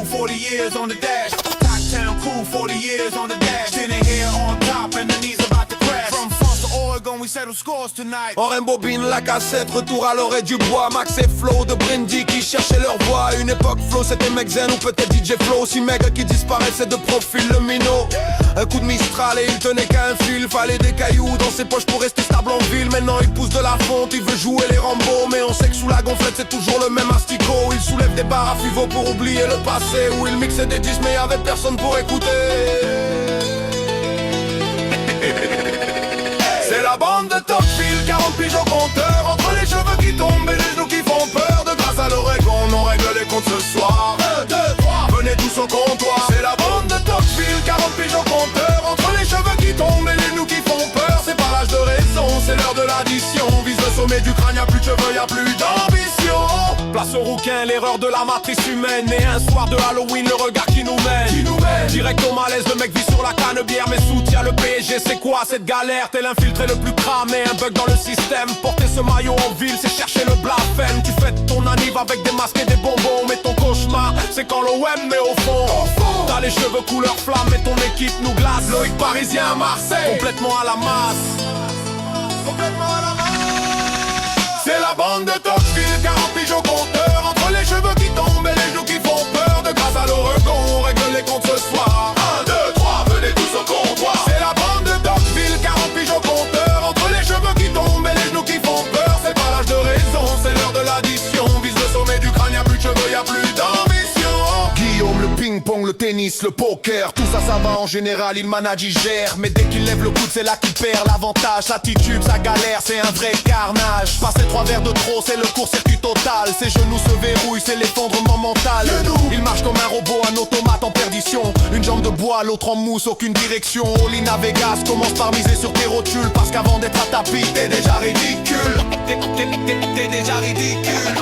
crew, 40 years on the dash. Cocktown crew, 40 years on the dash. Sitting here on top and the knees about to crash. From France to Oregon, we settle scores tonight. On rembobine la cassette, retour à l'oreille du bois. Max et Flo de Brindy qui cherchaient leur voix. Une époque Flo c'était Mec Zen ou peut-être DJ Flo. Si maigre qui disparaissait de profil le minot. Un coup de Mistral et il tenait qu'à un fil. Fallait des cailloux dans ses poches pour rester stable en ville. Maintenant il pousse de la fonte, il veut jouer les Rambo. Mais on sait que sous la gonflette c'est toujours le même asticot. Il soulève des barres à Fivo pour oublier le passé. Où il mixait des disques mais y'avait personne pour écouter. C'est la bande de Tocqueville, 40 piges au compteur. Entre les cheveux qui tombent et les genoux qui font peur. De grâce à l'Oregon, on règle les comptes ce soir. 1, 2, 3, venez tous au comptoir. C'est la bande de Tocqueville, 40 piges au compteur. Entre les cheveux qui tombent et les genoux qui font peur. C'est pas l'âge de raison, c'est l'heure de l'addition. Vise le sommet du crâne, y'a plus de cheveux, y'a plus d'ambition. Place au rouquin, l'erreur de la matrice humaine. Et un soir de Halloween, le regard qui nous mène. Direct au malaise, le mec vit sur la canne bière. Mais soutient le PSG, c'est quoi cette galère? T'es l'infiltré le plus cramé, un bug dans le système. Porter ce maillot en ville, c'est chercher le blasphème. Tu fêtes ton anniv avec des masques et des bonbons. Mais ton cauchemar, c'est quand l'OM met au fond. T'as les cheveux couleur flamme et ton équipe nous glace. Loïc parisien à Marseille, complètement à la masse. Complètement à la masse. C'est la bande de Tocqueville, 40 piges au compteur. Entre les cheveux qui tombent et les genoux qui font peur. De grâce à l'Oregon, on règle les comptes ce soir. 1, 2, 3, venez tous au comptoir. C'est la bande de Tocqueville, 40 piges au compteur. Entre les cheveux qui tombent et les genoux qui font peur. C'est pas l'âge de raison, c'est l'heure de l'addition. Vise le sommet du crâne, y'a plus de cheveux, y'a plus d'ambition. Guillaume, le ping-pong, le tennis, le poker. Tout ça, ça va en général, il manage, il gère. Mais dès qu'il lève le coude, c'est là qu'il perd l'avantage. Sa titube, sa galère, c'est un vrai carnage. Passer 3 verres de trop, c'est le court-circuit total. Ses genoux se verrouillent, c'est l'effondrement mental. Il marche comme un robot, un automate en perdition. Une jambe de bois, l'autre en mousse, aucune direction. Olina Vegas commence par miser sur tes rotules. Parce qu'avant d'être à tapis, t'es déjà ridicule. T'es déjà ridicule.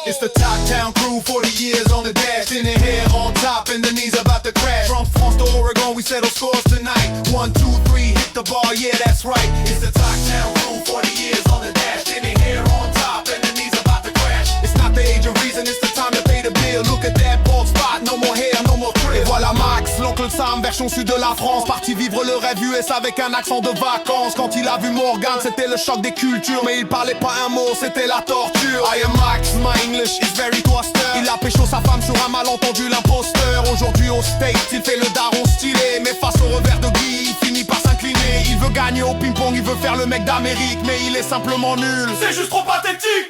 It's the Cocktown crew, 40 years on the dash. In the hair on top and the knees about to crash. From France to Oregon, we settle scores tonight. 1, 2, 3, hit the bar, yeah that's right. It's the Cocktown crew, 40 years on the dash. In the hair on top and the knees about to crash. It's not the age of reason, it's the time to pay the bill. Look at that bald spot, no more hair, no more thrill. Et voilà Max, l'oncle Sam, version sud de la France. Parti vivre le rêve US avec un accent de vacances. Quand il a vu Morgan, c'était le choc des cultures. Mais il parlait pas un mot, c'était la torture. I am Max, my English is very twister. Il a pécho sa femme sur un malentendu, l'imposteur. Aujourd'hui au States, il fait le daron stylé. Mais face au revers de Guy, il finit par s'incliner. Il veut gagner au ping-pong, il veut faire le mec d'Amérique. Mais il est simplement nul, c'est juste trop pathétique.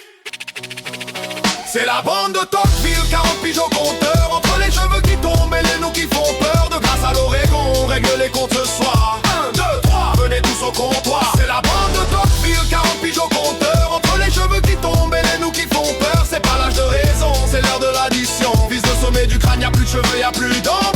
C'est la bande de Tocqueville, 40 piges au compteur. Entre les cheveux qui tombent et les genoux qui font peur. De grâce à l'Oregon, on règle les comptes ce soir. 1, 2, 3, venez tous au comptoir. C'est la bande de Tocqueville, 40 piges au compteur. Entre les cheveux qui tombent et les genoux qui font peur. C'est pas l'âge de raison, c'est l'heure de l'addition. Vise le sommet du crâne, y'a plus de cheveux, y'a plus d'or.